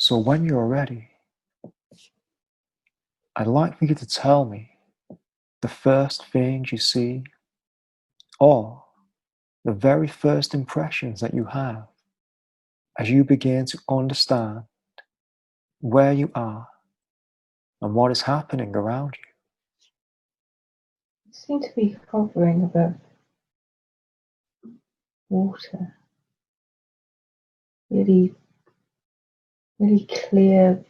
So when you're ready, I'd like for you to tell me the first things you see, or the very first impressions that you have as you begin to understand where you are and what is happening around you. You seem to be hovering above water. Really clear,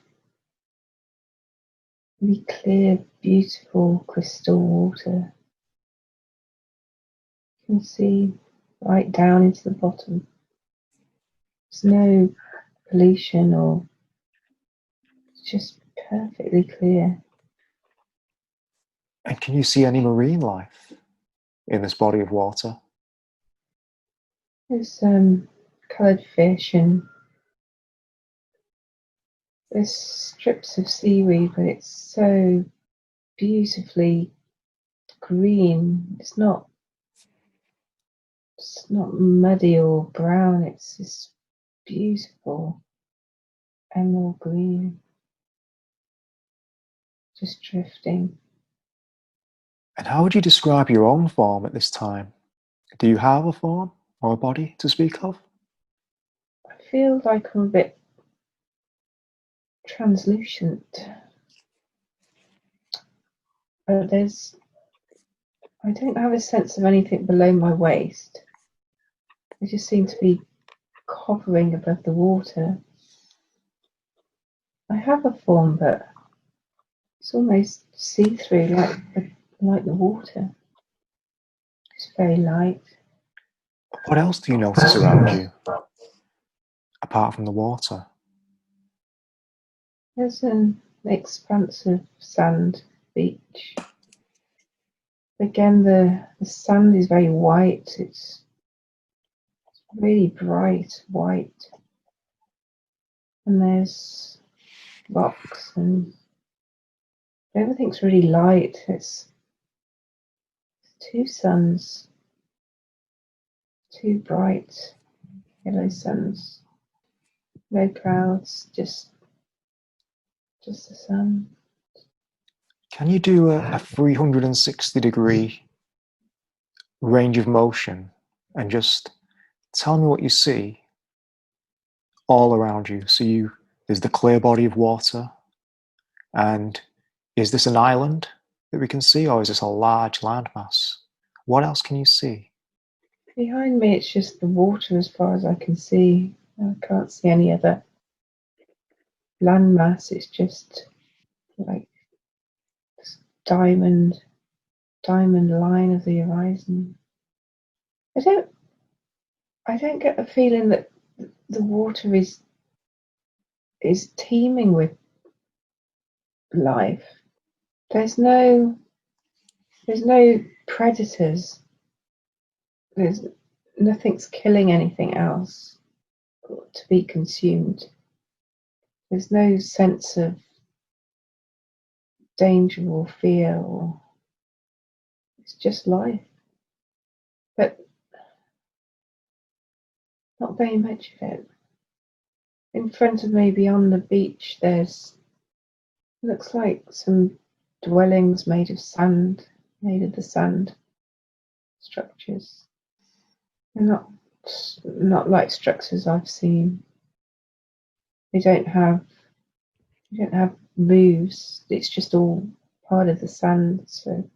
beautiful crystal water. You can see right down into the bottom. There's no pollution, or it's just perfectly clear. And can you see any marine life in this body of water? There's coloured fish, and there's strips of seaweed, but it's so beautifully green. It's not muddy or brown. It's this beautiful emerald green, just drifting. And how would you describe your own form at this time? Do you have a form or a body to speak of? I feel like I'm a bit translucent. But I don't have a sense of anything below my waist. I just seem to be hovering above the water. I have a form, but it's almost see-through, like the water. It's very light. What else do you notice around you, apart from the water? There's an expanse of sand beach. Again, the sand is very white. It's really bright white. And there's rocks, and everything's really light. It's two suns, two bright yellow suns. No clouds, just the sun. Can you do a 360-degree range of motion and just tell me what you see all around you? So there's the clear body of water, and is this an island that we can see, or is this a large landmass? What else can you see? Behind me, it's just the water as far as I can see. I can't see any other landmass. It's just like this diamond line of the horizon. I don't get the feeling that the water is teeming with life. There's no predators. There's nothing's killing anything else to be consumed. There's no sense of danger or fear, or it's just life. But not very much of it. In front of me, beyond the beach, looks like some dwellings made of the sand structures. They're not like structures I've seen. They don't have roofs. It's just all part of the sand. So,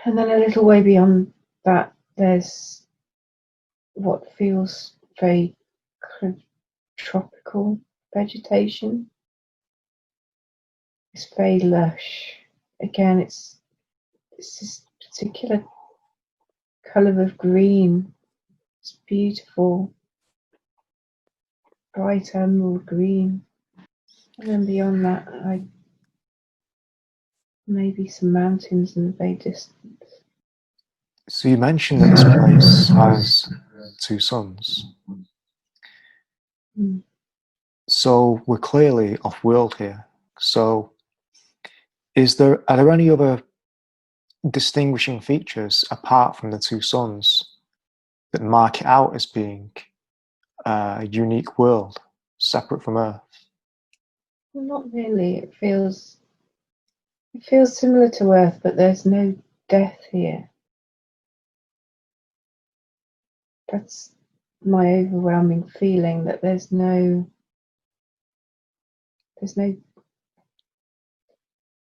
and then a little way beyond that, there's what feels very kind of tropical vegetation. It's very lush. Again, it's this particular colour of green. It's beautiful, bright emerald green. And then beyond that, maybe some mountains in the very distance. So you mentioned that this place has two suns. So we're clearly off-world here. So are there any other distinguishing features apart from the two suns that mark it out as being a unique world, separate from Earth? Well, not really. It feels similar to Earth, but there's no death here. That's my overwhelming feeling, that there's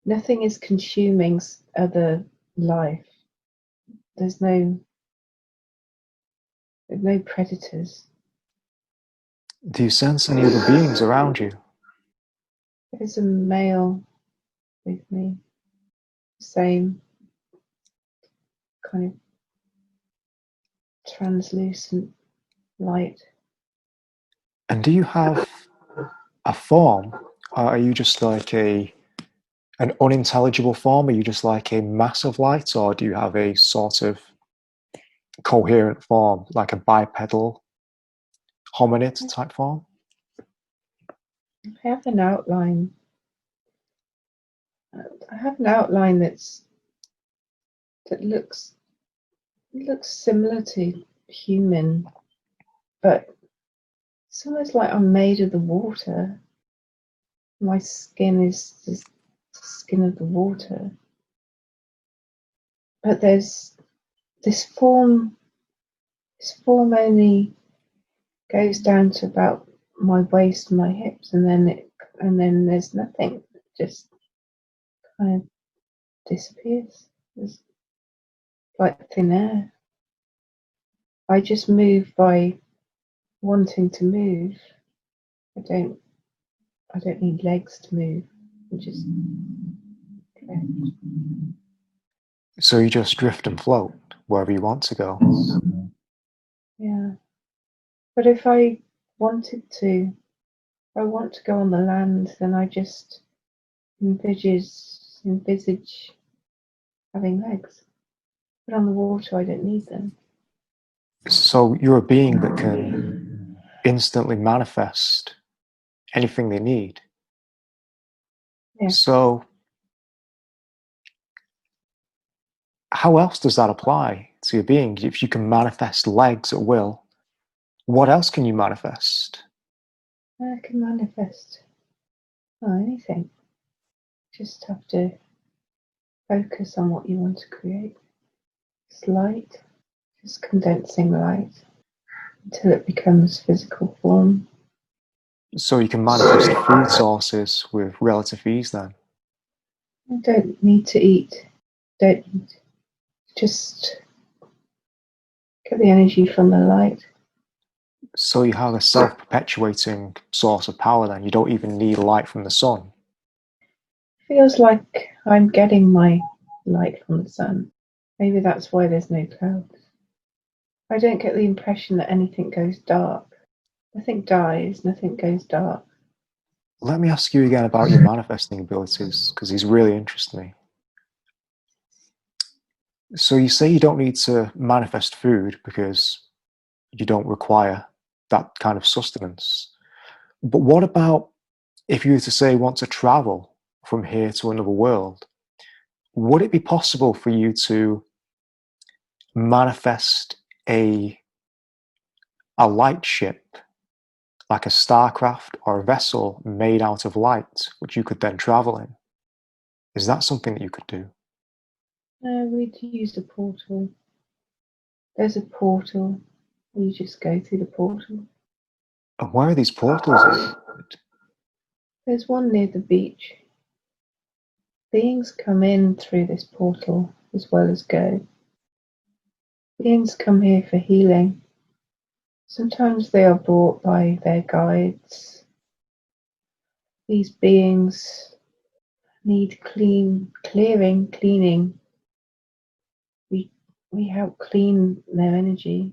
nothing is consuming other life. There's no predators. Do you sense any other beings around you? There's a male with me, same kind of translucent light. And do you have a form? Or are you just like an unintelligible form? Are you just like a mass of light, or do you have a sort of coherent form, like a bipedal hominid type form? I have an outline. I have an outline that looks similar to human, but it's almost like I'm made of the water. My skin is the skin of the water. But there's this form. This form only goes down to about my waist and my hips, and then there's nothing. It just kind of disappears. It's like thin air. I just move by wanting to move. I don't need legs to move. I just drift. So you just drift and float wherever you want to go. Yeah. But if I wanted to, if I want to go on the land, then I just envisage having legs. But on the water, I don't need them. So you're a being that can instantly manifest anything they need. Yeah. So how else does that apply to your being? If you can manifest legs at will, what else can you manifest? I can manifest anything. Just have to focus on what you want to create. It's light, just condensing light until it becomes physical form. So you can manifest food sources with relative ease then? I don't need to eat. Don't need. Just get the energy from the light. So you have a self-perpetuating source of power then. You don't even need light from the sun. Feels like I'm getting my light from the sun. Maybe that's why there's no clouds. I don't get the impression that anything goes dark. Nothing dies, nothing goes dark. Let me ask you again about your manifesting abilities, because these really interest me. So you say you don't need to manifest food because you don't require that kind of sustenance. But what about if you were to say want to travel from here to another world? Would it be possible for you to manifest a light ship, like a starcraft or a vessel made out of light, which you could then travel in? Is that something that you could do? We'd use a portal. There's a portal. You just go through the portal. And where are these portals located? There's one near the beach. Beings come in through this portal as well as go. Beings come here for healing. Sometimes they are brought by their guides. These beings need cleaning. We help clean their energy.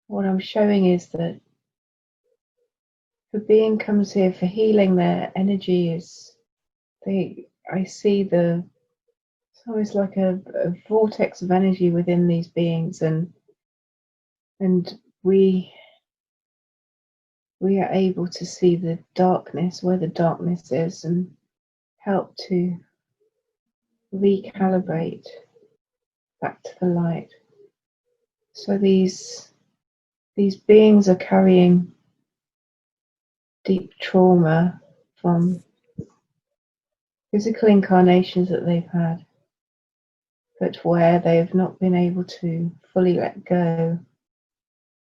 What I'm showing is that if a being comes here for healing, their energy is I see it's always like a vortex of energy within these beings, and we are able to see the darkness, where the darkness is, and help to recalibrate back to the light. So these beings are carrying deep trauma from physical incarnations that they've had, but where they have not been able to fully let go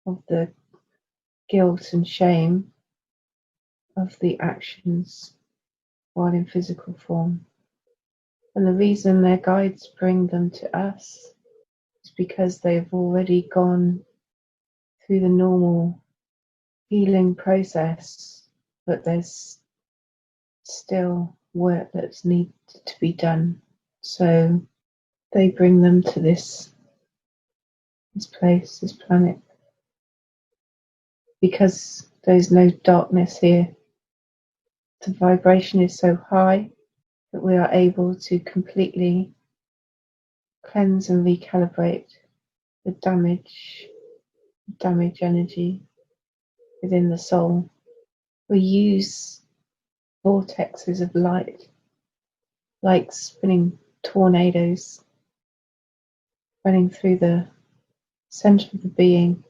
of the guilt and shame of the actions while in physical form. And the reason their guides bring them to us is because they've already gone through the normal healing process, but there's still work that's needed to be done. So they bring them to this place, this planet, because there's no darkness here. The vibration is so high that we are able to completely cleanse and recalibrate the damage energy within the soul. We use vortexes of light, like spinning tornadoes running through the center of the being.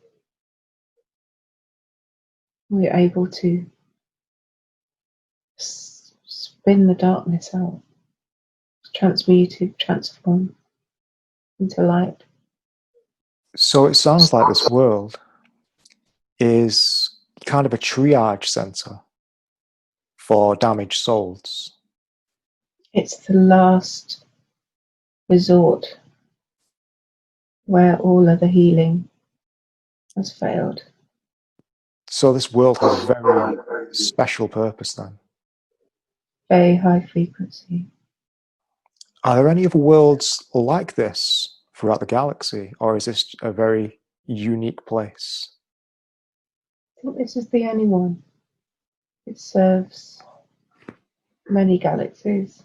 We're able to spin the darkness out, transmute it, transform into light. So it sounds like this world is kind of a triage center for damaged souls. It's the last resort where all other healing has failed. So this world has a very special purpose then. Very high frequency. Are there any other worlds like this throughout the galaxy, or is this a very unique place? I think this is the only one. It serves many galaxies.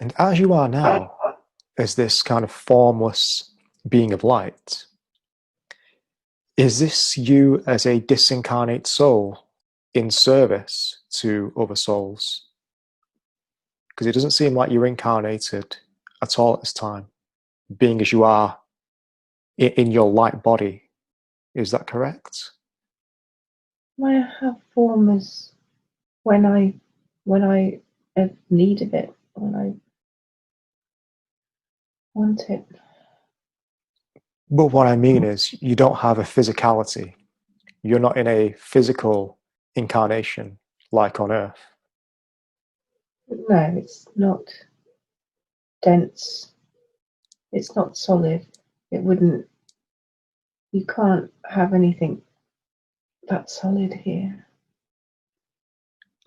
And as you are now, as this kind of formless being of light, is this you as a disincarnate soul in service to other souls? Because it doesn't seem like you're incarnated at all at this time, being as you are in your light body. Is that correct? I have form as when I have need of it, when I want it. But what I mean is, you don't have a physicality. You're not in a physical incarnation like on Earth. No, it's not dense. It's not solid. It wouldn't. You can't have anything that's solid here.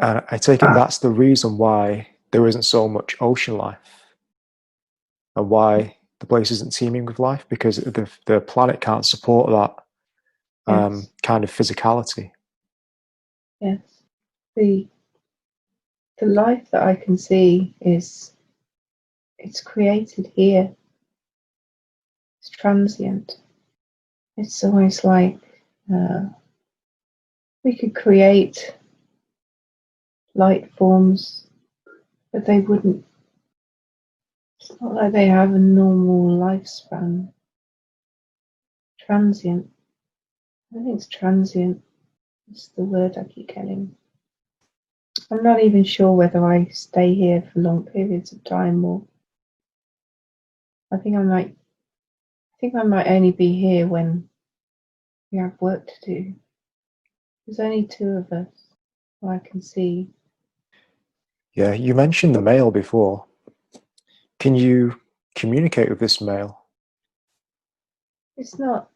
And I take it that's the reason why there isn't so much ocean life and why the place isn't teeming with life, because the planet can't support that Yes. kind of physicality. Yes. The life that I can see it's created here. It's transient. It's almost like we could create light forms, but they wouldn't. It's not like they have a normal lifespan. Transient. I think it's transient. It's the word I keep getting. I'm not even sure whether I stay here for long periods of time or I think I might only be here when we have work to do. There's only two of us who I can see. Yeah, you mentioned the male before. Can you communicate with this male? It's not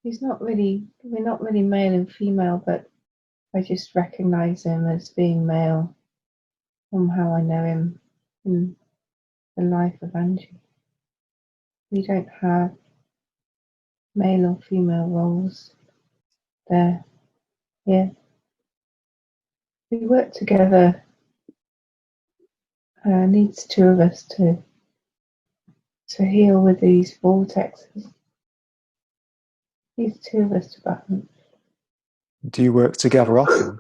he's not really we're not really male and female, but I just recognise him as being male from how I know him in the life of Angie. We don't have male or female roles there. Yeah. We work together. Needs two of us to heal with these vortexes. Needs two of us to balance. Do you work together often?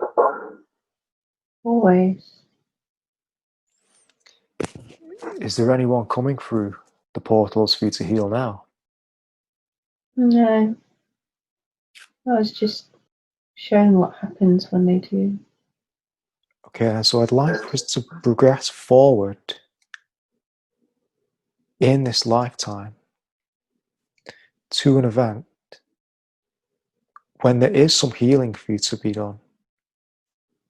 Always. Is there anyone coming through the portals for you to heal now? No. I was just shown what happens when they do. Okay, so I'd like for us to progress forward in this lifetime to an event when there is some healing for you to be done,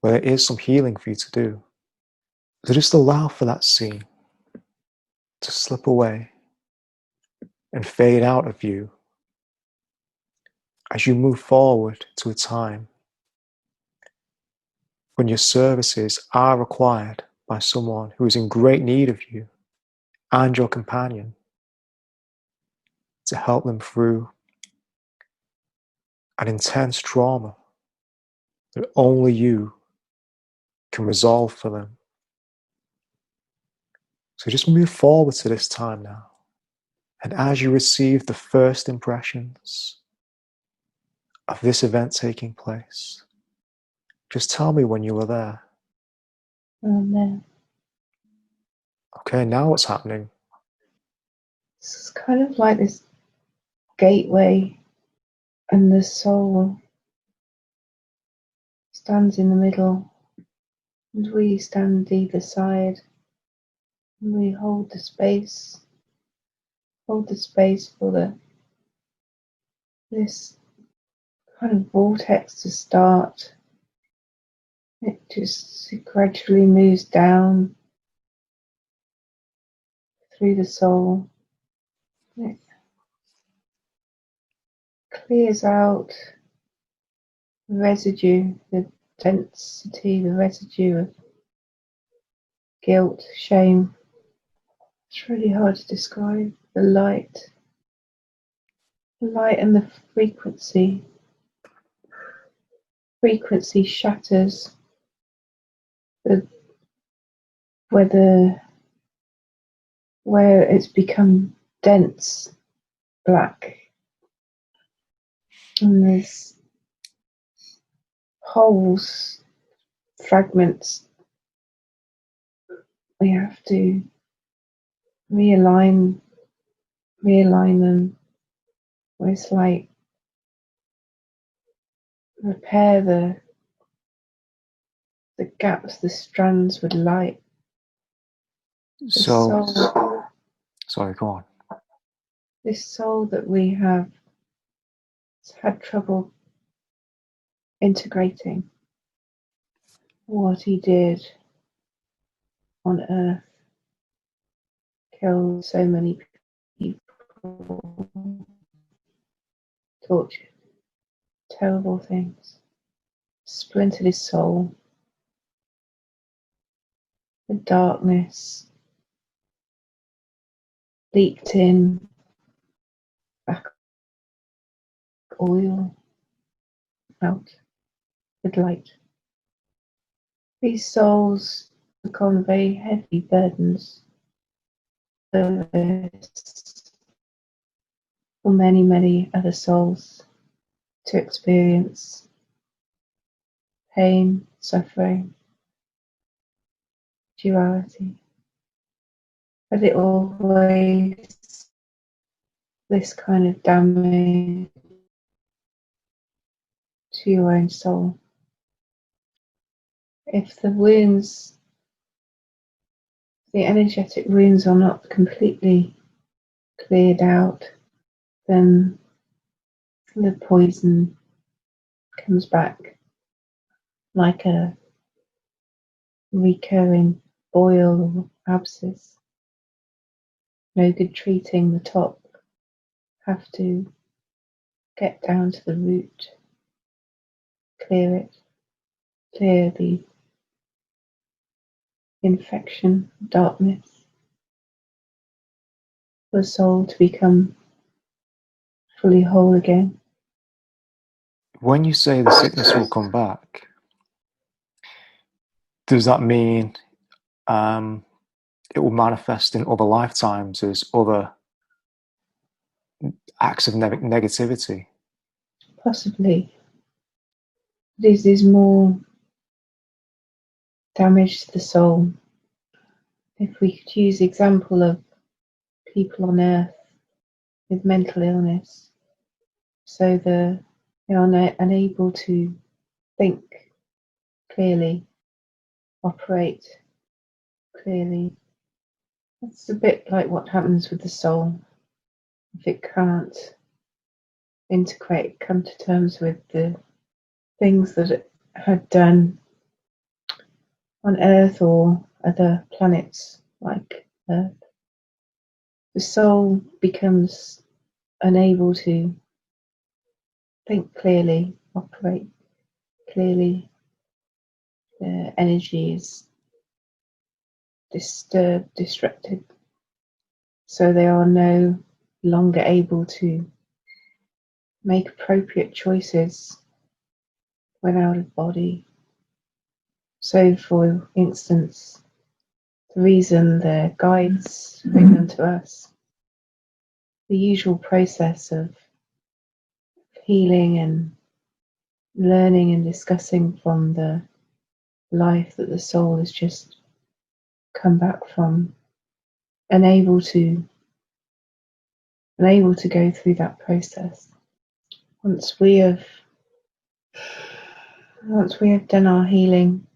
where there is some healing for you to do. So just allow for that scene to slip away and fade out of you as you move forward to a time when your services are required by someone who is in great need of you and your companion to help them through an intense trauma that only you can resolve for them. So just move forward to this time now. And as you receive the first impressions of this event taking place, just tell me when you were there. There. Okay, now what's happening? It's kind of like this gateway, and the soul stands in the middle, and we stand either side, and we hold the space for this kind of vortex to start. It just gradually moves down through the soul. It clears out the residue, the density, the residue of guilt, shame. It's really hard to describe. The light and the frequency. Frequency shatters where it's become dense black, and there's holes, fragments. We have to realign them. It's like repair the gaps, the strands with light. So, sorry, go on. This soul that we have had trouble integrating what he did on Earth, killed so many people, tortured, terrible things, splintered his soul. The darkness leaked in, back oil, out with light. These souls took on very heavy burdens for many, many other souls to experience pain, suffering, duality. But it always this kind of damage to your own soul. If the wounds, the energetic wounds are not completely cleared out, then the poison comes back like a recurring boil or abscess. No good treating the top. Have to get down to the root, clear it, clear the infection, darkness, for the soul to become fully whole again. When you say the sickness will come back, does that mean it will manifest in other lifetimes as other acts of negativity? Possibly. This is more damage to the soul. If we could use the example of people on Earth with mental illness, so they are unable to think clearly, operate clearly. It's a bit like what happens with the soul. If it can't integrate, come to terms with the things that it had done on Earth or other planets like Earth, the soul becomes unable to think clearly, operate clearly. The energy is disturbed, disrupted, so they are no longer able to make appropriate choices when out of body. So, for instance, the reason their guides bring them to us, the usual process of healing and learning and discussing from the life that the soul has just come back from, unable to go through that process. Once we have done our healing,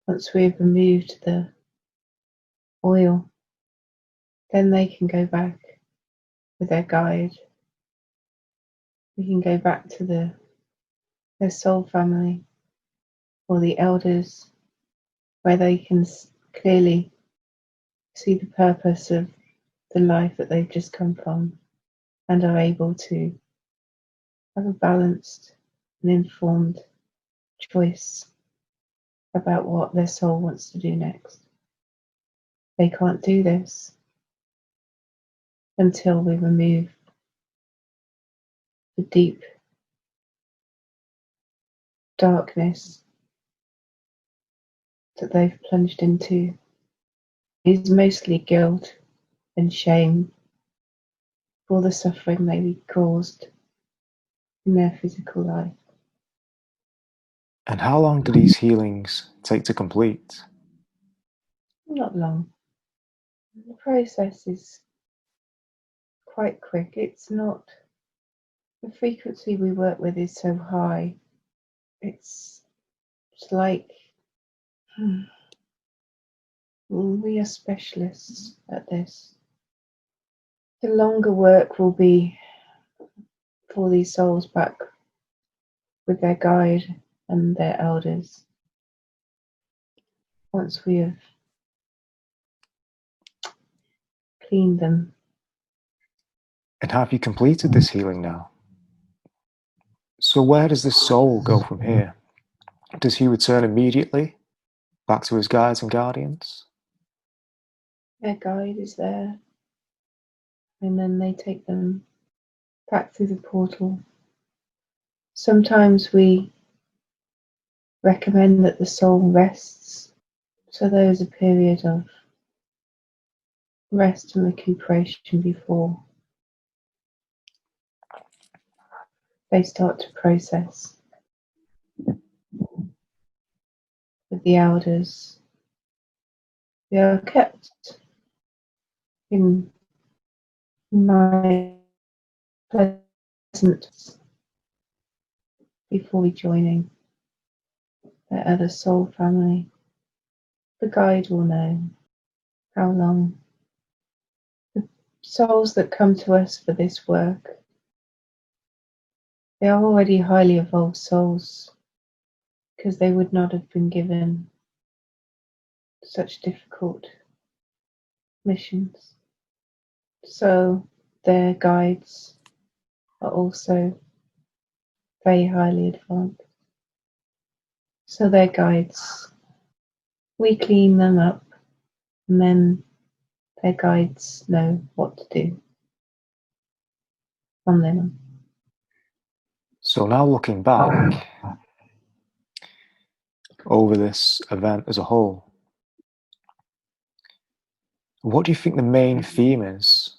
once we have removed the oil, then they can go back with their guide. We can go back to their soul family or the elders, where they can clearly see the purpose of the life that they've just come from and are able to have a balanced and informed choice about what their soul wants to do next. They can't do this until we remove the deep darkness that they've plunged into. It is mostly guilt and shame for the suffering they caused in their physical life. And how long do these healings take to complete? Not long. The process is quite quick. It's not, the frequency we work with is so high. It's like we are specialists at this. The longer work will be for these souls back with their guide and their elders. Once we have cleaned them. And have you completed this healing now? So where does this soul go from here? Does he return immediately back to his guides and guardians? Their guide is there, and then they take them back through the portal. Sometimes we recommend that the soul rests, so there is a period of rest and recuperation before they start to process with the elders. They are kept in my presence before joining their other soul family. The guide will know how long. The souls that come to us for this work, they are already highly evolved souls, because they would not have been given such difficult missions. So their guides are also very highly advanced. So their guides, we clean them up, and then their guides know what to do from then on. So now looking back over this event as a whole, what do you think the main theme is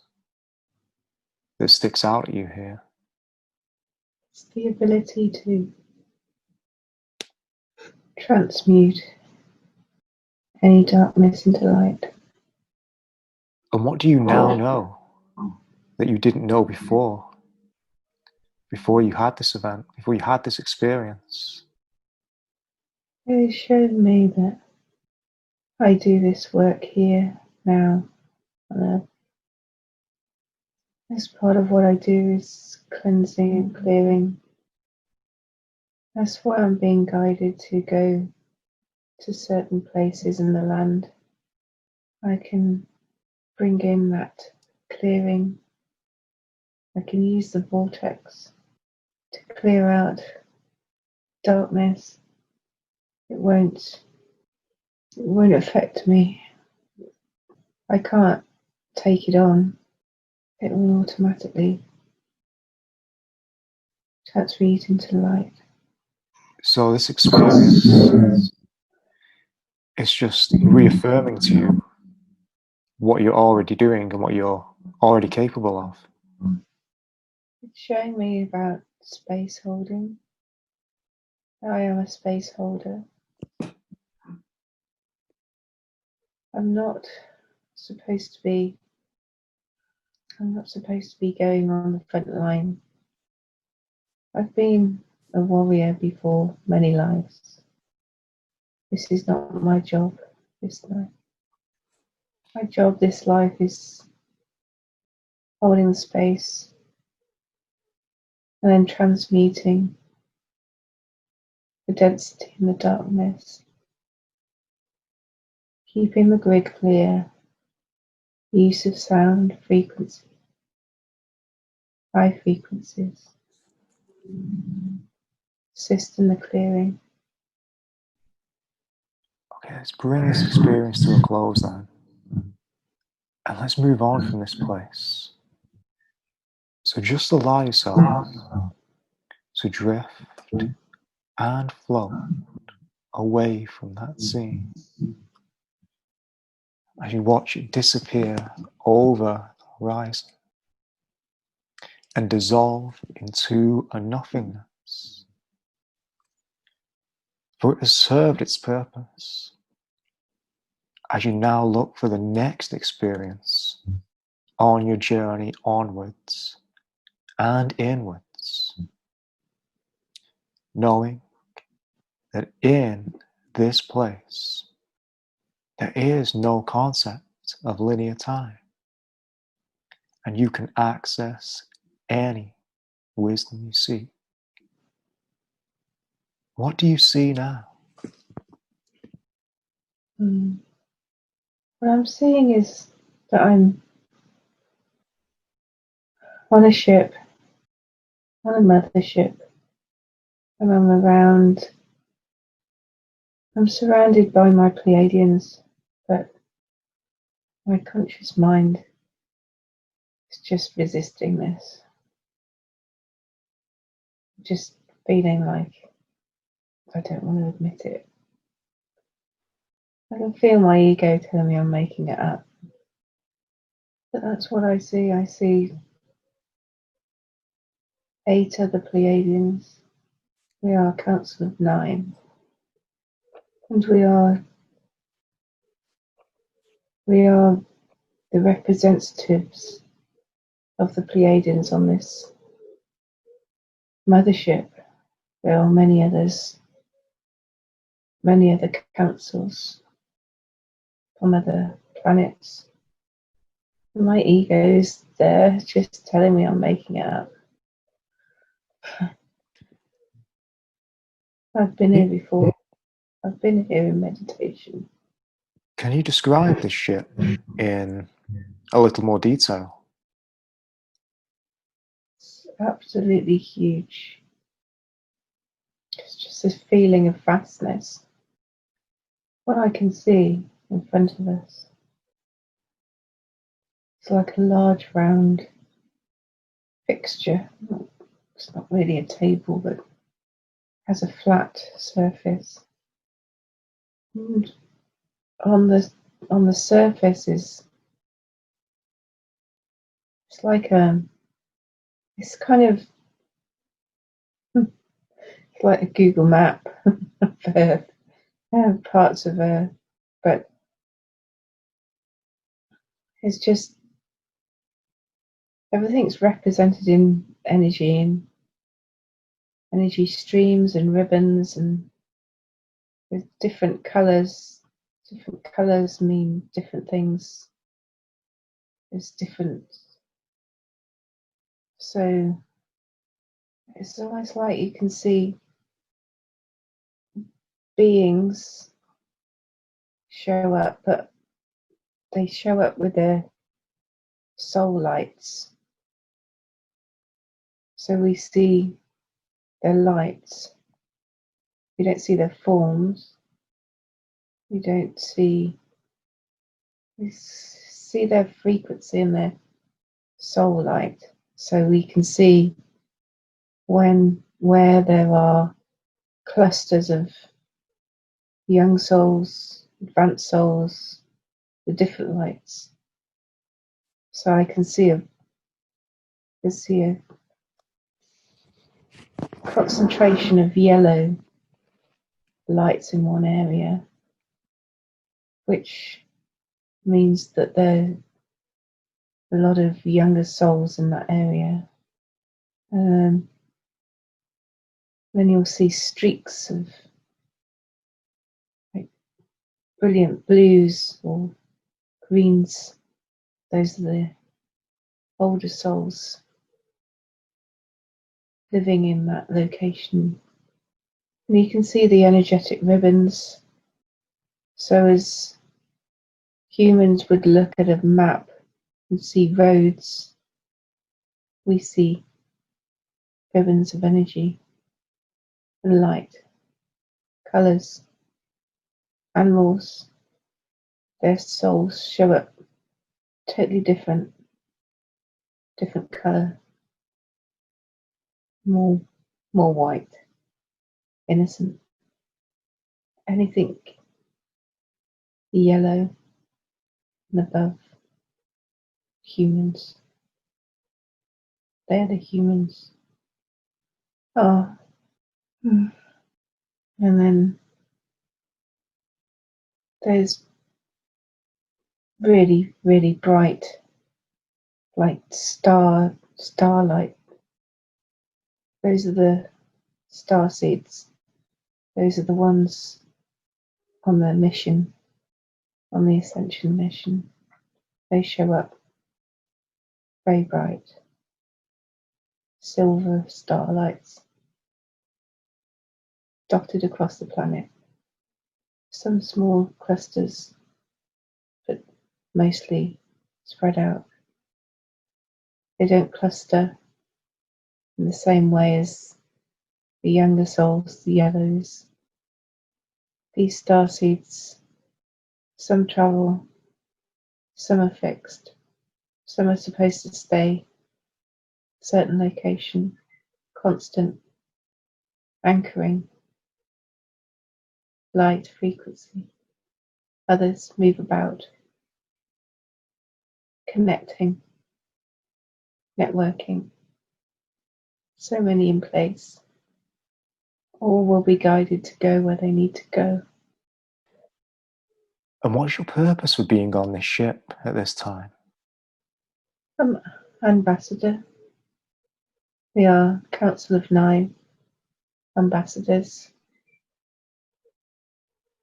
that sticks out at you here? It's the ability to transmute any darkness into light. And what do you now know that you didn't know before you had this event, before you had this experience? It showed me that I do this work here now on Earth. As part of what I do is cleansing and clearing. That's why I'm being guided to go to certain places in the land. I can bring in that clearing. I can use the vortex to clear out darkness. It won't affect me. I can't take it on. It will automatically transmute into light. So this experience is just reaffirming to you what you're already doing and what you're already capable of. It's showing me about space holding. I am a space holder. I'm not supposed to be going on the front line. I've been a warrior before many lives. This is not my job this life. My job this life is holding the space and then transmuting the density and the darkness, keeping the grid clear, use of sound, frequency, high frequencies, assist in the clearing. Okay, let's bring this experience to a close then. And let's move on from this place. So just allow yourself to drift and float away from that scene as you watch it disappear over the horizon and dissolve into a nothingness. For it has served its purpose as you now look for the next experience on your journey onwards and inwards, knowing that in this place there is no concept of linear time, and you can access any wisdom you seek. What do you see now? What I'm seeing is that I'm on a ship, on a mothership, and I'm surrounded by my Pleiadians, but my conscious mind is just resisting this. Just feeling like I don't want to admit it. I can feel my ego telling me I'm making it up. But that's what I see. I see 8 other Pleiadians. We are a council of 9. And we are the representatives of the Pleiadians on this mothership. There are many others, many other councils from other planets. And my ego is there just telling me I'm making it up. I've been here before. I've been here in meditation. Can you describe this ship in a little more detail? It's absolutely huge. It's just this feeling of vastness. What I can see in front of us, it's like a large round fixture. It's not really a table, but has a flat surface. And on the surface is it's like it's kind of it's like a Google map of Earth, parts of Earth, but it's just everything's represented in energy and energy streams and ribbons, and with different colours. Different colours mean different things. There's different. So it's almost like you can see beings show up, but they show up with their soul lights. So we see their lights. We don't see their forms. We see their frequency and their soul light. So we can see where there are clusters of young souls, advanced souls, the different lights. So I can see a concentration of yellow lights in one area, which means that there are a lot of younger souls in that area. Then you'll see streaks of like brilliant blues or greens. Those are the older souls living in that location. And you can see the energetic ribbons. So as humans would look at a map and see roads, we see ribbons of energy and light, colours. Animals, their souls show up totally different colour, more white, innocent. Anything yellow and above, humans. They're the humans. Oh. And then there's really, really bright, like starlight. Those are the star seeds. Those are the ones on their mission, on the ascension mission. They show up very bright, silver starlights dotted across the planet. Some small clusters, but mostly spread out. They don't cluster in the same way as the younger souls, the yellows. These star seeds, some travel, some are fixed, some are supposed to stay a certain location, constant, anchoring, light frequency. Others move about, connecting, networking. So many in place. All will be guided to go where they need to go. And what's your purpose for being on this ship at this time? Ambassador. We are Council of 9 ambassadors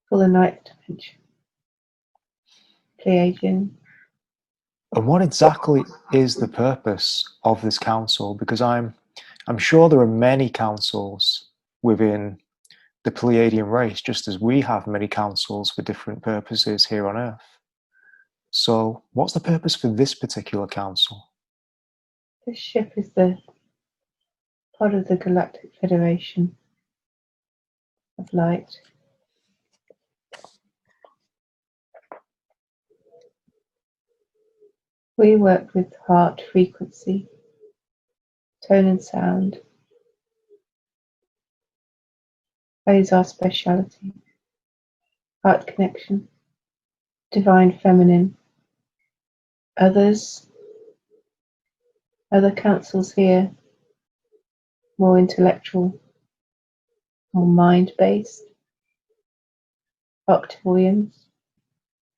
for the 9th dimension. Pleiadian. And what exactly is the purpose of this council? Because I'm sure there are many councils within the Pleiadian race, just as we have many councils for different purposes here on Earth. So what's the purpose for this particular council? This ship is the part of the Galactic Federation of Light. We work with heart frequency, tone and sound. That is our speciality. Heart connection, divine feminine. Other councils here, more intellectual, more mind-based. Octavians,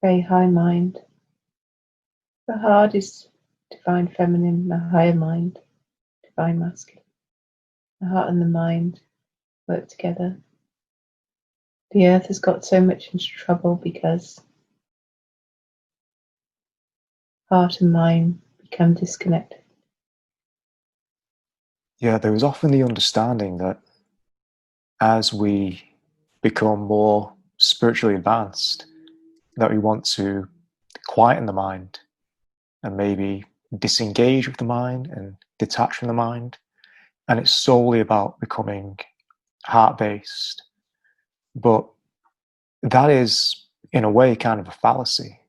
very high mind. The heart is divine feminine, the higher mind, divine masculine. The heart and the mind work together. The earth has got so much into trouble because heart and mind become disconnected. Yeah, there is often the understanding that as we become more spiritually advanced, that we want to quieten the mind and maybe disengage with the mind and detach from the mind. And it's solely about becoming heart-based. But that is, in a way, kind of a fallacy.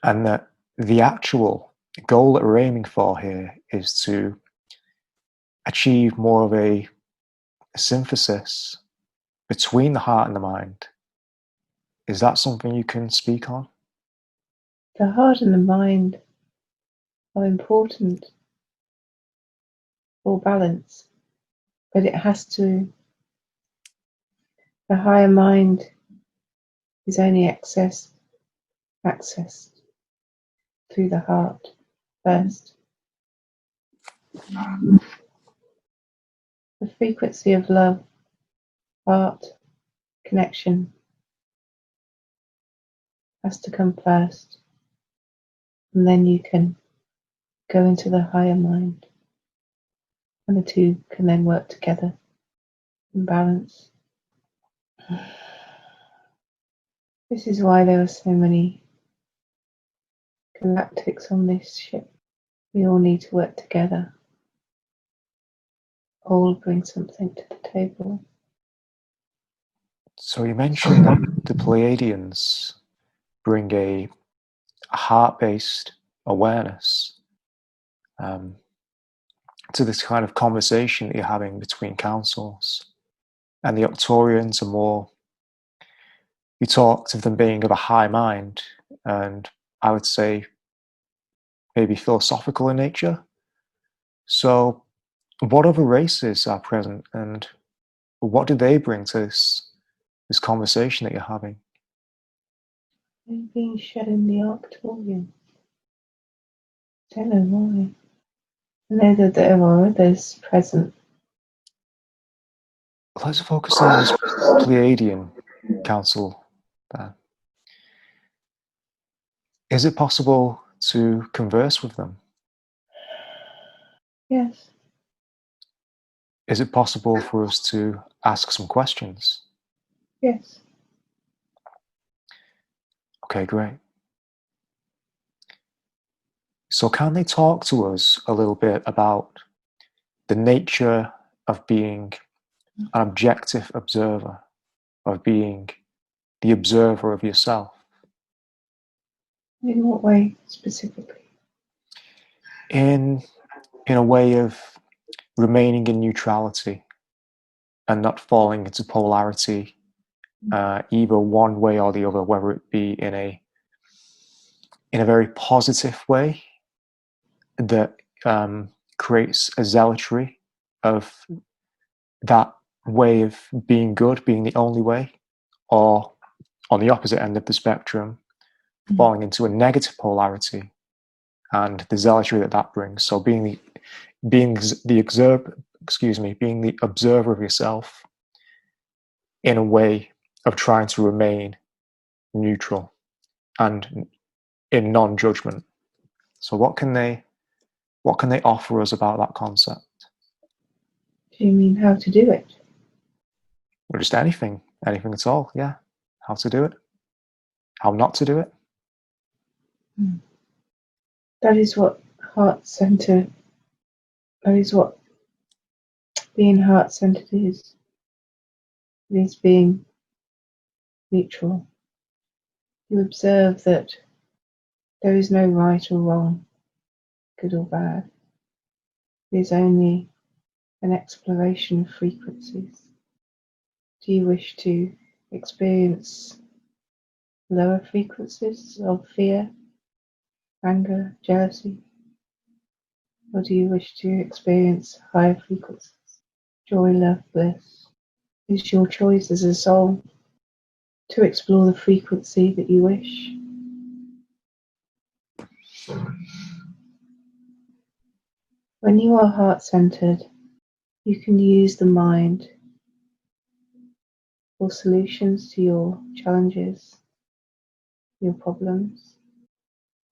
And that the actual goal that we're aiming for here is to achieve more of a synthesis between the heart and the mind. Is that something you can speak on? The heart and the mind are important for balance, but it has to, the higher mind is only accessed through the heart first. The frequency of love, heart, connection has to come first, and then you can go into the higher mind, and the two can then work together in balance. This is why there are so many galactics on this ship. We all need to work together. All bring something to the table. So you mentioned that the Pleiadians bring a heart-based awareness to this kind of conversation that you're having between councils. And the Octorians are more, you talked of them being of a high mind, and I would say maybe philosophical in nature. So what other races are present, and what do they bring to this conversation that you're having? They're being shown the Arcturian. Don't know why. I know that there are others present. Let's focus on this Pleiadian council then. Is it possible to converse with them? Yes. Is it possible for us to ask some questions? Yes. Okay, great. So can they talk to us a little bit about the nature of being an objective observer, of being the observer of yourself? In what way specifically? In a way of remaining in neutrality and not falling into polarity, either one way or the other, whether it be in a very positive way that creates a zealotry of that way of being good, being the only way, or on the opposite end of the spectrum, falling into a negative polarity and the zealotry that brings. So being the observer of yourself in a way of trying to remain neutral and in non-judgment. So what can they offer us about that concept? Do you mean how to do it? Or just anything at all, yeah. How to do it, how not to do it. That is what heart-centered, that is what being heart-centered is. It is being neutral. You observe that there is no right or wrong, good or bad. It is only an exploration of frequencies. Do you wish to experience lower frequencies of fear, anger, jealousy? Or do you wish to experience higher frequencies, joy, love, bliss? It's your choice as a soul to explore the frequency that you wish. When you are heart-centered, you can use the mind or solutions to your challenges, your problems.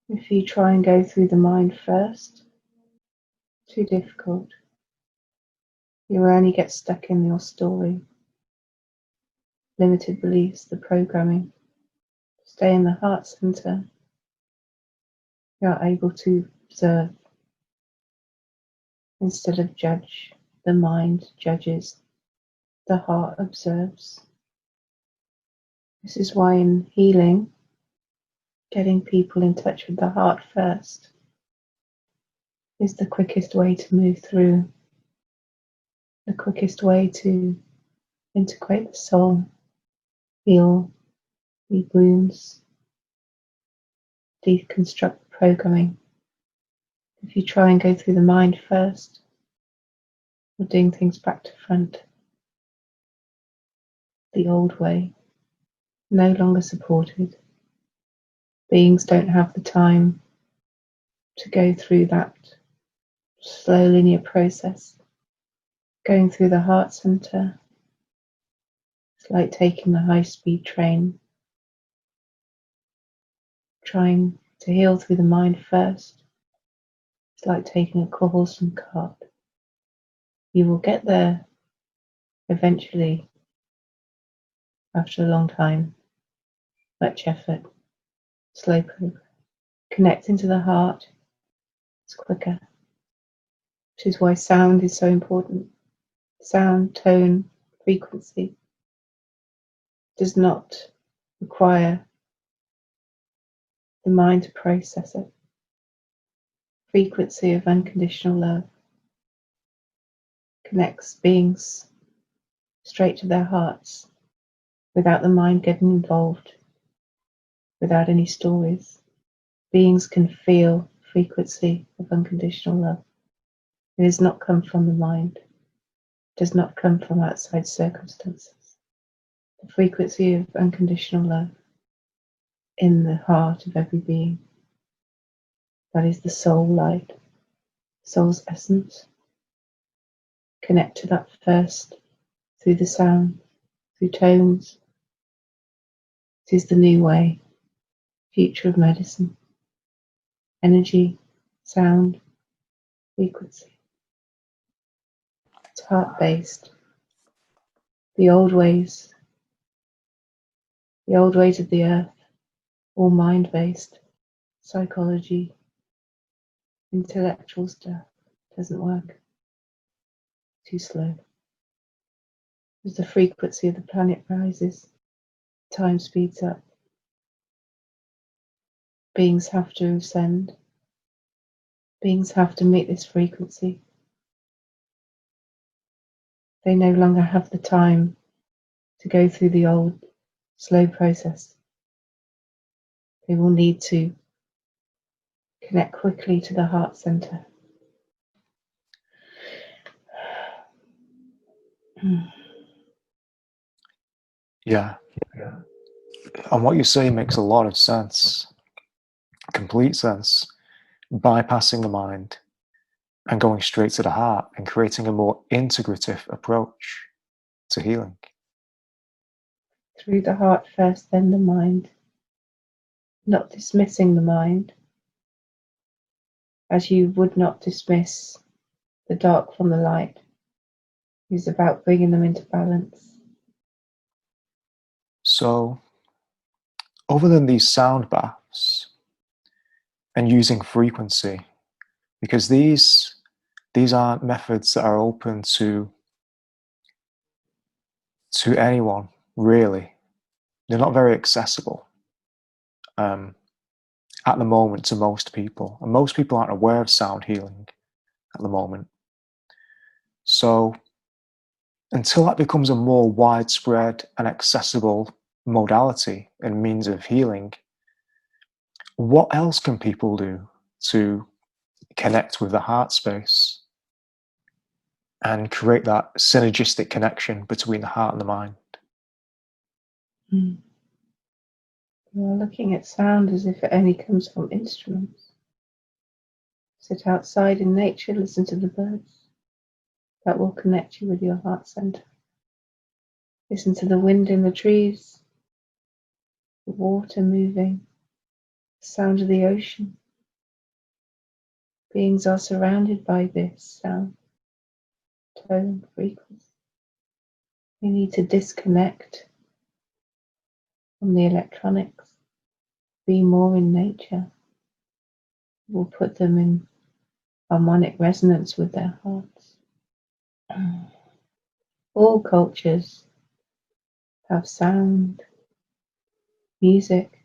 If you try and go through the mind first, too difficult. You will only get stuck in your story, limited beliefs, the programming. Stay in the heart center. You are able to observe instead of judge. The mind judges, the heart observes. This is why in healing, getting people in touch with the heart first is the quickest way to move through, the quickest way to integrate the soul, heal the wounds, deconstruct the programming. If you try and go through the mind first, you're doing things back to front, the old way, no longer supported. Beings don't have the time to go through that slow linear process. Going through the heart center, it's like taking the high-speed train, trying to heal through the mind first. It's like taking a horse and cart. You will get there eventually, after a long time, much effort, slow progress. Connecting to the heart is quicker, which is why sound is so important. Sound, tone, frequency does not require the mind to process it. Frequency of unconditional love connects beings straight to their hearts without the mind getting involved, without any stories. Beings can feel frequency of unconditional love. It does not come from the mind. It does not come from outside circumstances. The frequency of unconditional love in the heart of every being. That is the soul light, soul's essence. Connect to that first through the sound, through tones. It is the new way, future of medicine. Energy, sound, frequency. It's heart-based. The old ways of the earth, all mind-based. Psychology, intellectual stuff doesn't work. Too slow. As the frequency of the planet rises, time speeds up. Beings have to ascend. Beings have to meet this frequency. They no longer have the time to go through the old, slow process. They will need to connect quickly to the heart center. Yeah. And what you say makes a lot of sense, complete sense. Bypassing the mind and going straight to the heart and creating a more integrative approach to healing. Through the heart first, then the mind. Not dismissing the mind, as you would not dismiss the dark from the light. It's about bringing them into balance. So, other than these sound baths and using frequency, because these aren't methods that are open to anyone, really. They're not very accessible at the moment to most people. And most people aren't aware of sound healing at the moment. So until that becomes a more widespread and accessible modality and means of healing, what else can people do to connect with the heart space and create that synergistic connection between the heart and the mind? You're looking at sound as if it only comes from instruments. Sit outside in nature, listen to the birds. That will connect you with your heart center. Listen to the wind in the trees, the water moving, the sound of the ocean. Beings are surrounded by this sound, tone, frequency. We need to disconnect from the electronics, be more in nature. We'll put them in harmonic resonance with their hearts. All cultures have sound, music.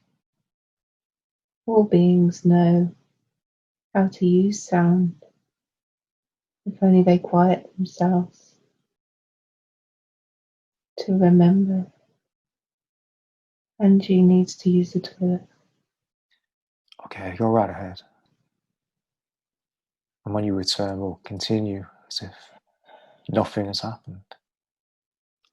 All beings know how to use sound, if only they quiet themselves to remember. Angie needs to use the toilet. Okay, go right ahead. And when you return, we'll continue as if nothing has happened.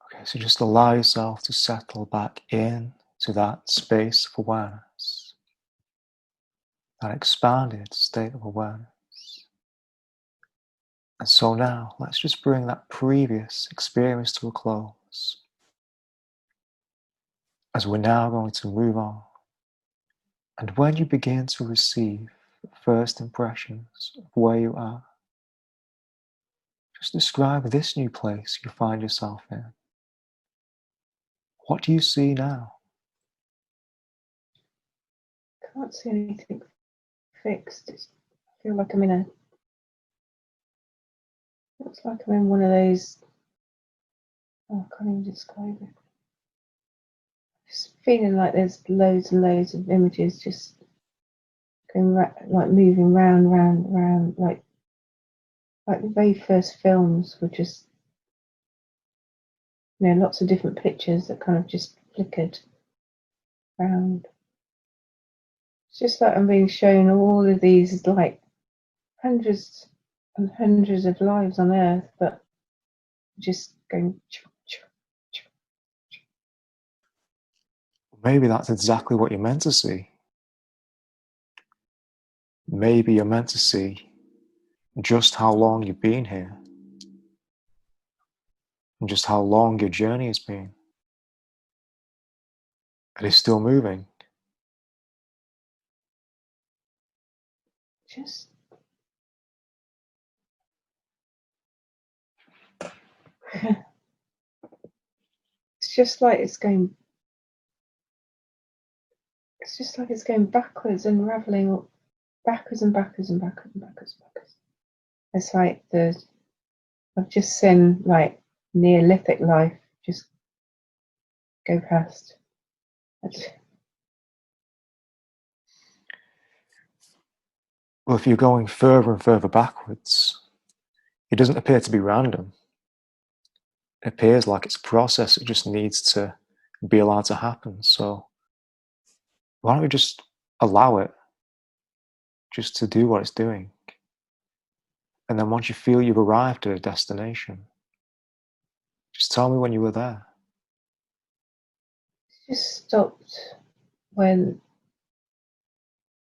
Okay, so just allow yourself to settle back in to that space of awareness, that expanded state of awareness. And so now, let's just bring that previous experience to a close, as we're now going to move on. And when you begin to receive first impressions of where you are, just describe this new place you find yourself in. What do you see now? Can't see anything fixed. I feel like I'm in a. Looks like I'm in one of those. Oh, I can't even describe it. Just feeling like there's loads and loads of images just going like moving round, like the very first films were just, lots of different pictures that kind of just flickered around. It's just like I'm being shown all of these like hundreds and hundreds of lives on Earth, but just going. Maybe that's exactly what you're meant to see. Maybe you're meant to see just how long you've been here, and just how long your journey has been. It is still moving. Just it's just like it's going. It's just like it's going backwards, unraveling backwards and backwards and backwards and backwards and backwards. It's like I've just seen like Neolithic life just go past. Well, if you're going further and further backwards, it doesn't appear to be random. It appears like it's a process that just needs to be allowed to happen. So why don't we just allow it just to do what it's doing? And then once you feel you've arrived at a destination, just tell me when you were there. Just stopped when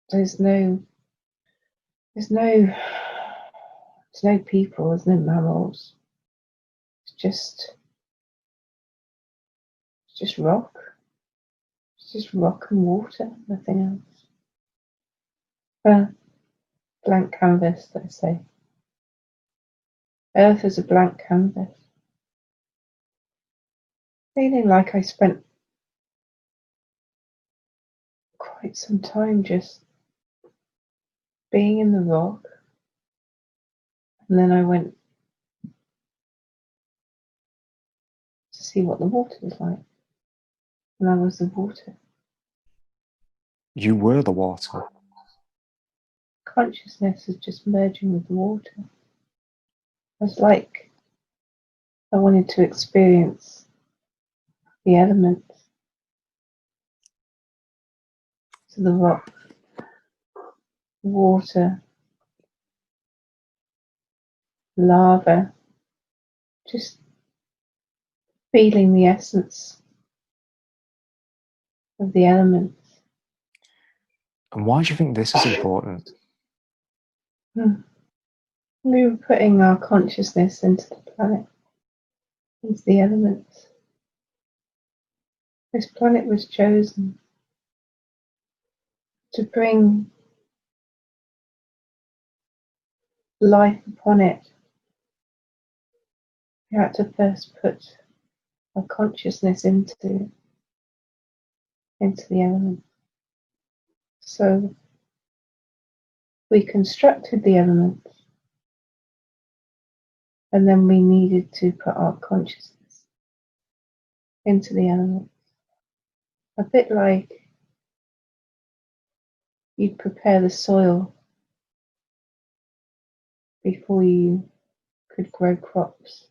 there's no people, there's no mammals. It's just rock. It's just rock and water, nothing else. Blank canvas, they say. Earth is a blank canvas. Feeling like I spent quite some time just being in the rock, and then I went to see what the water was like, and I was the water. You were the water. Consciousness is just merging with the water. It was like I wanted to experience the elements. So the rock, water, lava, just feeling the essence of the elements. And why do you think this is important? We were putting our consciousness into the planet, into the elements. This planet was chosen to bring life upon it. We had to first put our consciousness into the element. So we constructed the elements, and then we needed to put our consciousness into the elements. A bit like you'd prepare the soil before you could grow crops.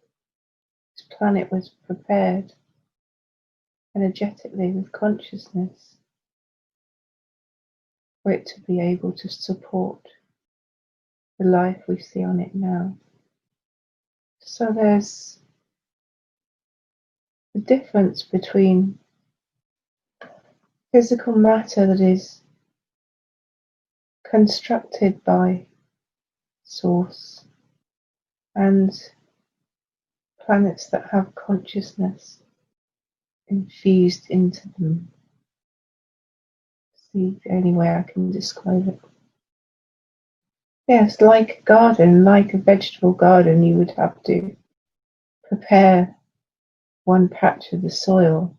This planet was prepared energetically with consciousness for it to be able to support the life we see on it now. So there's the difference between physical matter that is constructed by Source and planets that have consciousness infused into them. It's the only way I can describe it. Yes, like a garden, like a vegetable garden, you would have to prepare one patch of the soil.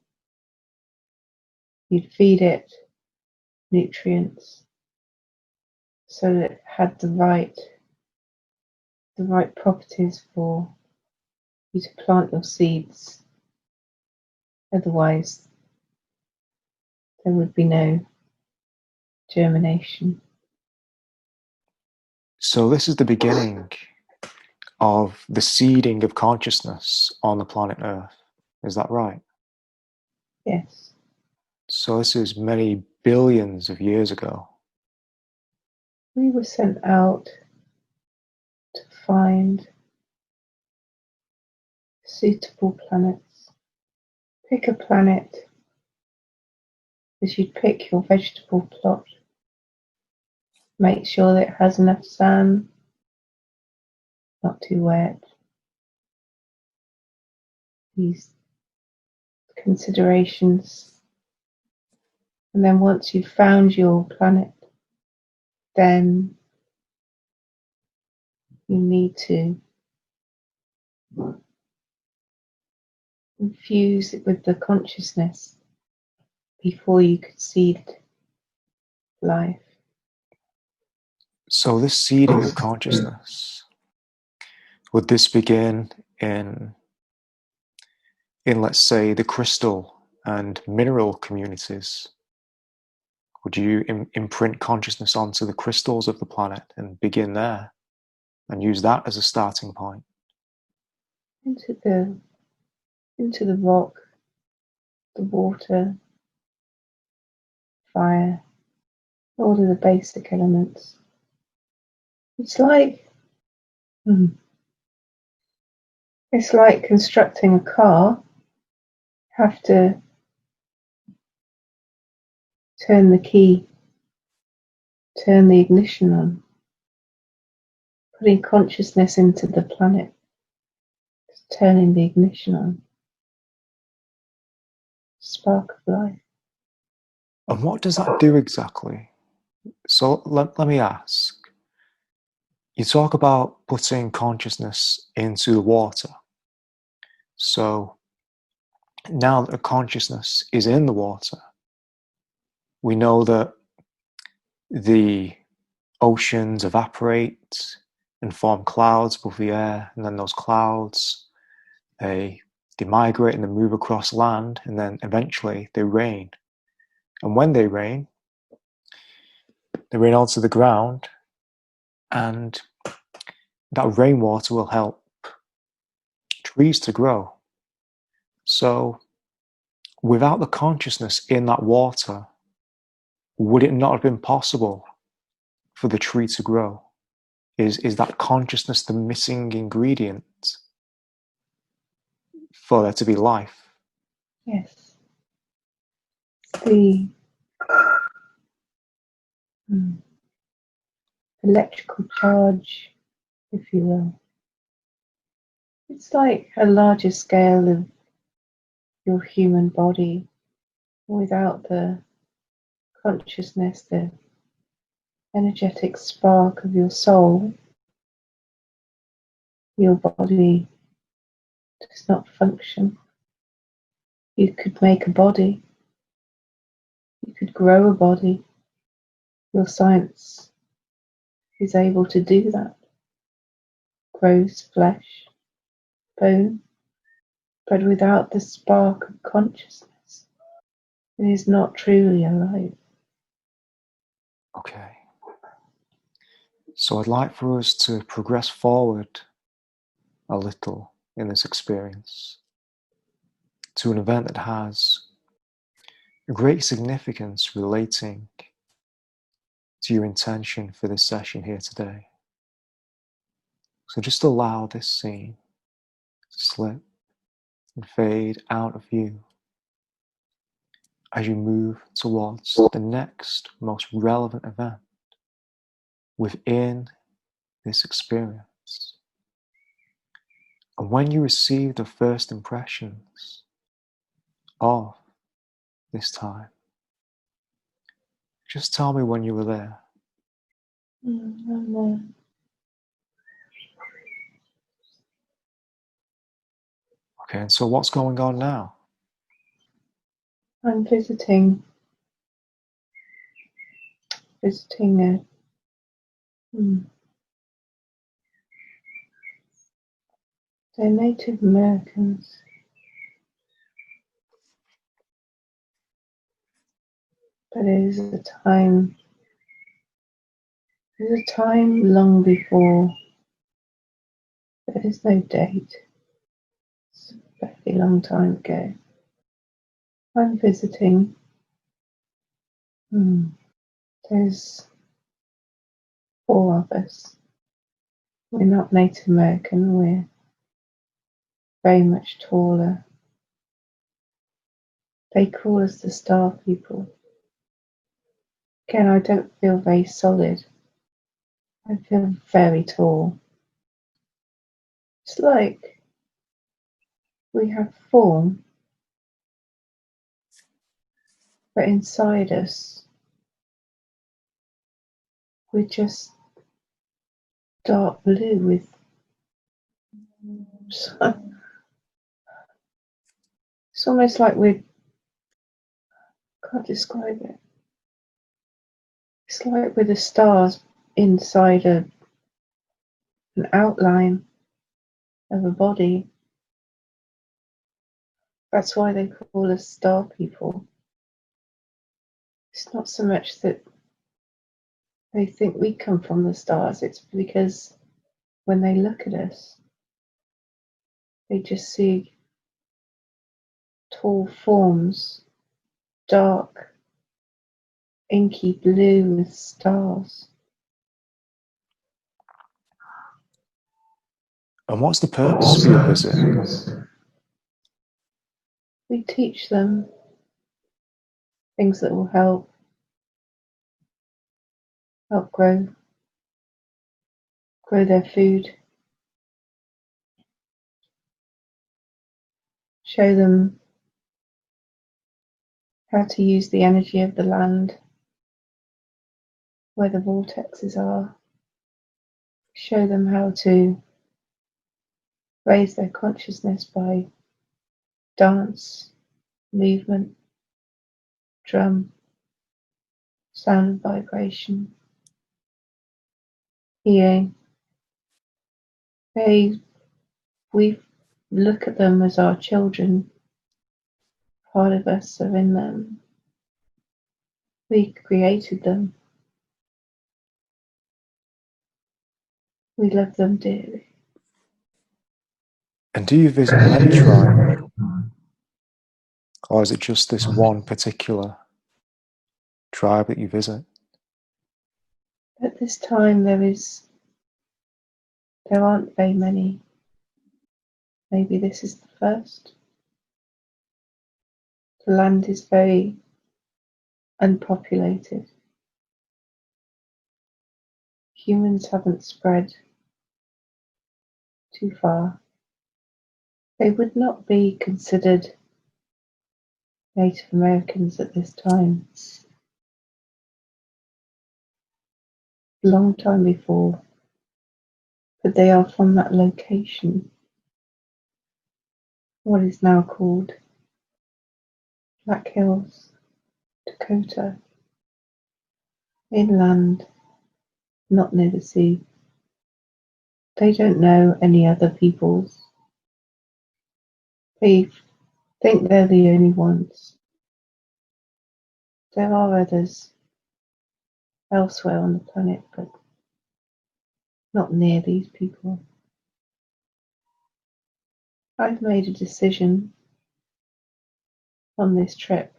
You'd feed it nutrients so that it had the right properties for you to plant your seeds. Otherwise, there would be no germination. So this is the beginning of the seeding of consciousness on the planet Earth. Is that right? Yes. So this is many billions of years ago. We were sent out to find suitable planets. Pick a planet as you'd pick your vegetable plot. Make sure that it has enough sun, not too wet. These considerations. And then once you've found your planet, then you need to infuse it with the consciousness before you could seed life. So this seeding of consciousness, would this begin in let's say the crystal and mineral communities? Would you imprint consciousness onto the crystals of the planet and begin there and use that as a starting point? Into the rock, the water, fire, all of the basic elements. It's like constructing a car. You have to turn the key, turn the ignition on, putting consciousness into the planet, turning the ignition on. Spark of life. And what does that do exactly? So let me ask. You talk about putting consciousness into the water. So now that the consciousness is in the water, we know that the oceans evaporate and form clouds above the air, and then those clouds, they migrate and they move across land, and then eventually they rain. And when they rain onto the ground, and that rainwater will help trees to grow. So without the consciousness in that water, would it not have been possible for the tree to grow? Is that consciousness the missing ingredient for there to be life? Yes. The electrical charge, if you will. It's like a larger scale of your human body Without the consciousness, the energetic spark of your soul, your body does not function. You could make a body, you could grow a body. Your science is able to do that. Grows flesh, bone, but without the spark of consciousness, it is not truly alive. Okay. So I'd like for us to progress forward a little in this experience to an event that has a great significance relating to your intention for this session here today. So just allow this scene to slip and fade out of view as you move towards the next most relevant event within this experience. And when you receive the first impressions of this time, just tell me when you were there. Okay, and so what's going on now? I'm visiting they're Native Americans. But it is a time long before. There is no date. It's a very long time ago. I'm visiting. There's 4 of us. We're not Native American, we're very much taller. They call us the Star People. Again, I don't feel very solid. I feel very tall. It's like we have form, but inside us, we're just dark blue with it's almost like can't describe it. It's like we're the stars inside an outline of a body. That's why they call us Star People. It's not so much that they think we come from the stars, it's because when they look at us, they just see tall forms, dark, inky blue with stars. And what's the purpose for your visit? We teach them things that will help grow their food, show them how to use the energy of the land, where the vortexes are, show them how to raise their consciousness by dance, movement, drum, sound and vibration, healing. We look at them as our children. Part of us are in them. We created them. We love them dearly. And do you visit any tribe? Or is it just this one particular tribe that you visit? At this time there aren't very many. Maybe this is the first. The land is very unpopulated. Humans haven't spread too far. They would not be considered Native Americans at this time, a long time before, but they are from that location, what is now called Black Hills, Dakota, inland, not near the sea. They don't know any other peoples. They think they're the only ones. There are others elsewhere on the planet, but not near these people. I've made a decision on this trip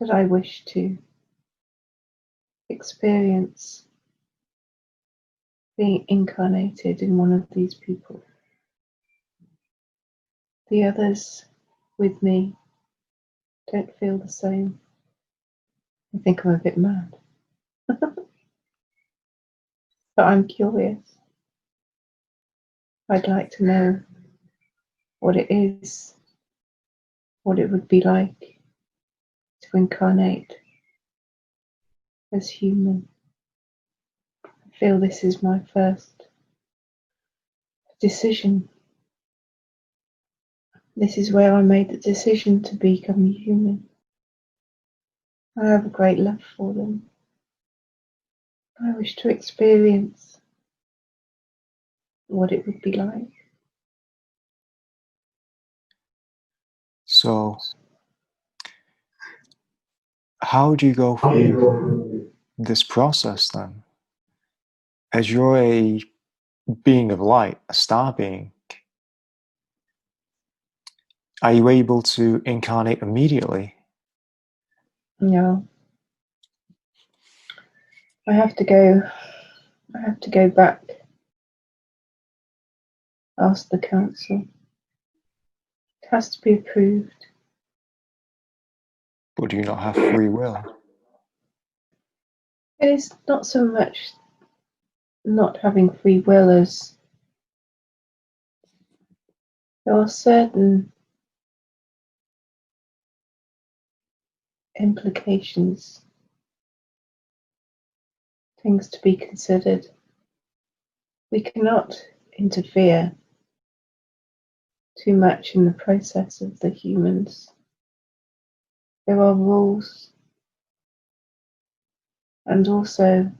that I wish to experience being incarnated in one of these people. The others with me don't feel the same. I think I'm a bit mad. But I'm curious. I'd like to know what it is, what it would be like to incarnate as human. I feel this is my first decision. This is where I made the decision to become human. I have a great love for them. I wish to experience what it would be like. So, how do you go through this process then? As you're a being of light, a star being, are you able to incarnate immediately? No, I have to go back, ask the council. It has to be approved. But do you not have free will? It is not so much not having free will as there are certain implications, things to be considered. We cannot interfere too much in the process of the humans. There are rules, and also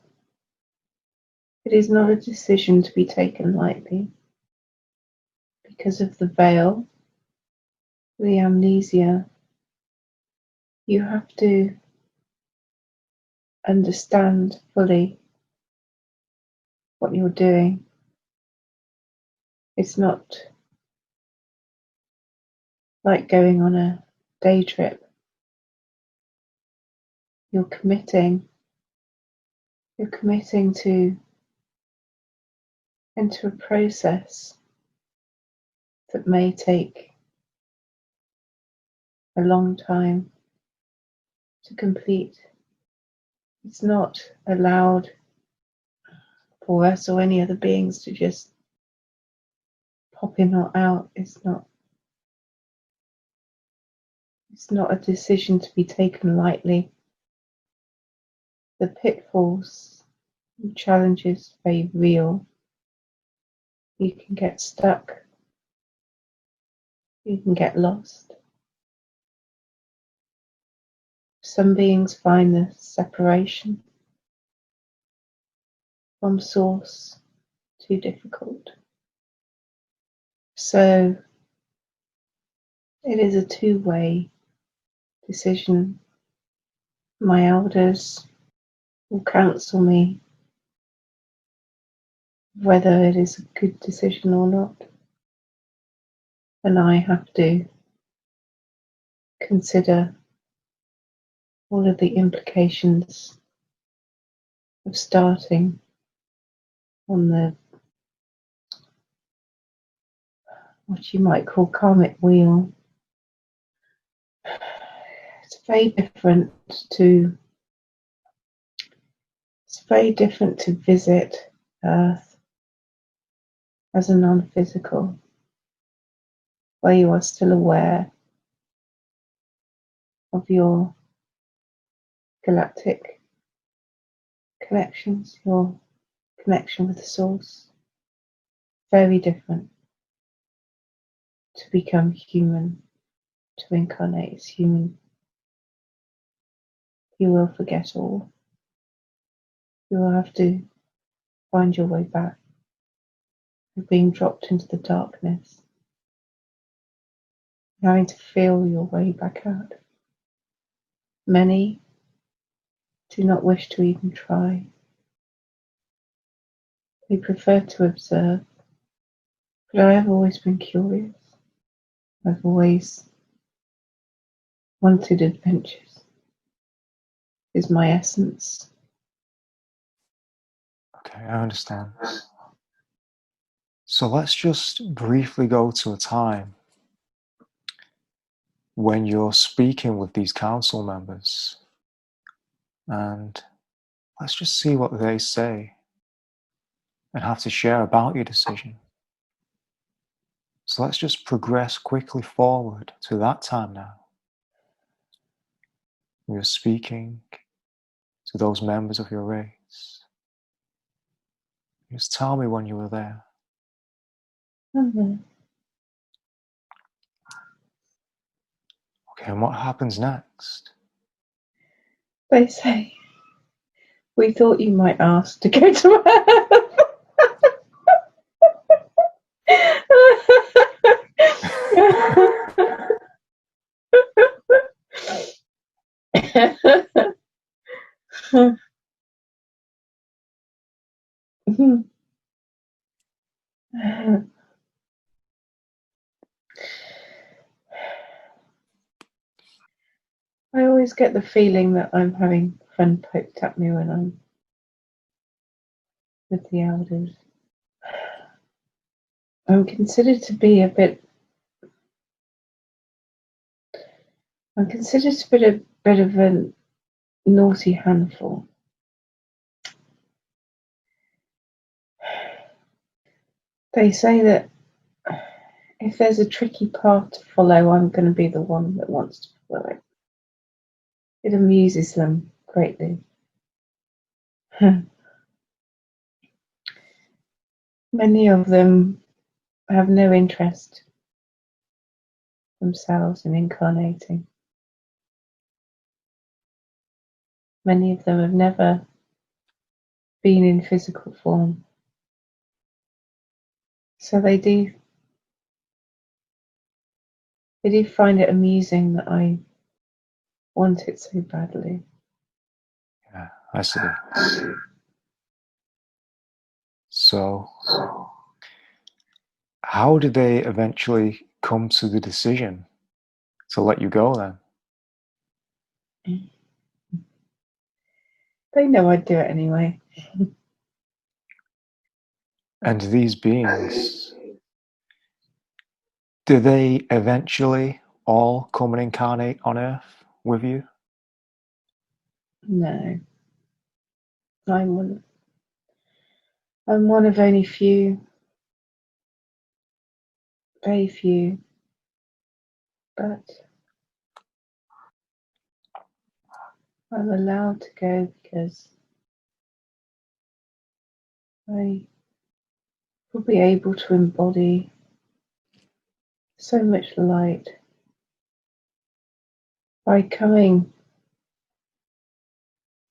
it is not a decision to be taken lightly because of the veil, the amnesia. You have to understand fully what you're doing. It's not like going on a day trip. You're committing to enter a process that may take a long time to complete. It's not allowed for us or any other beings to just pop in or out. It's not a decision to be taken lightly. The pitfalls and challenges are very real. You can get stuck. You can get lost. Some beings find the separation from source too difficult. So it is a two-way decision. My elders will counsel me whether it is a good decision or not. And I have to consider all of the implications of starting on the what you might call karmic wheel. It's very different to visit Earth as a non-physical, where you are still aware of your galactic connections, your connection with the source. Very different to become human, to incarnate as human. You will forget all. You will have to find your way back. You're being dropped into the darkness, having to feel your way back out. Many do not wish to even try. They prefer to observe. But I have always been curious. I've always wanted adventures. Is my essence. Okay, I understand. So let's just briefly go to a time when you're speaking with these council members, and let's just see what they say and have to share about your decision. So let's just progress quickly forward to that time now. You're speaking to those members of your race. Just tell me when you were there. Mm-hmm. Okay, and what happens next? They say, we thought you might ask to go to I always get the feeling that I'm having fun poked at me when I'm with the elders. I'm considered to be a bit of a naughty handful. They say that if there's a tricky path to follow, I'm going to be the one that wants to follow it. It amuses them greatly. Many of them have no interest themselves in incarnating. Many of them have never been in physical form. So they do find it amusing that I want it so badly. Yeah, I see. So, how did they eventually come to the decision to let you go then? They know I'd do it anyway. And these beings, do they eventually all come and incarnate on Earth with you? No. I'm one of only few, very few, but I'm allowed to go because I will be able to embody so much light by coming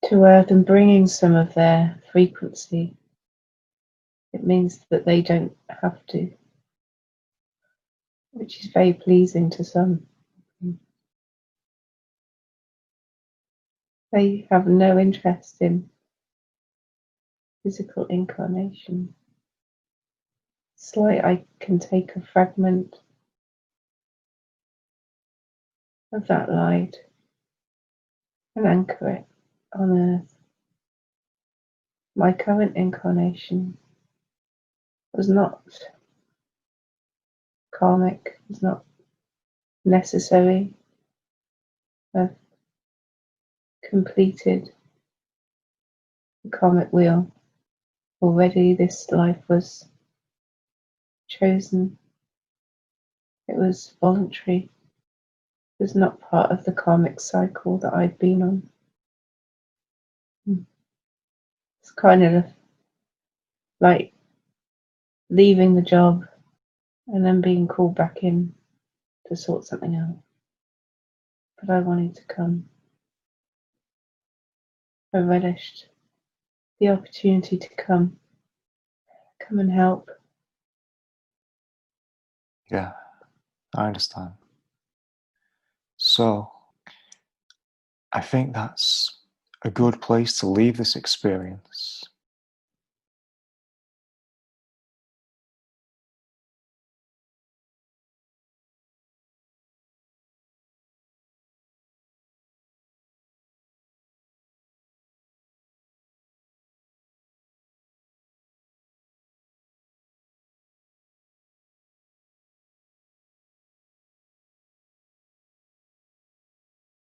to Earth and bringing some of their frequency. It means that they don't have to, which is very pleasing to some. They have no interest in physical incarnation. It's like I can take a fragment of that light and anchor it on Earth. My current incarnation was not karmic, was not necessary. I've completed the karmic wheel already. This life was chosen. It was voluntary. was not part of the karmic cycle that I'd been on. It's kind of like leaving the job and then being called back in to sort something out. But I wanted to come. I relished the opportunity to come and help. Yeah, I understand. So, I think that's a good place to leave this experience.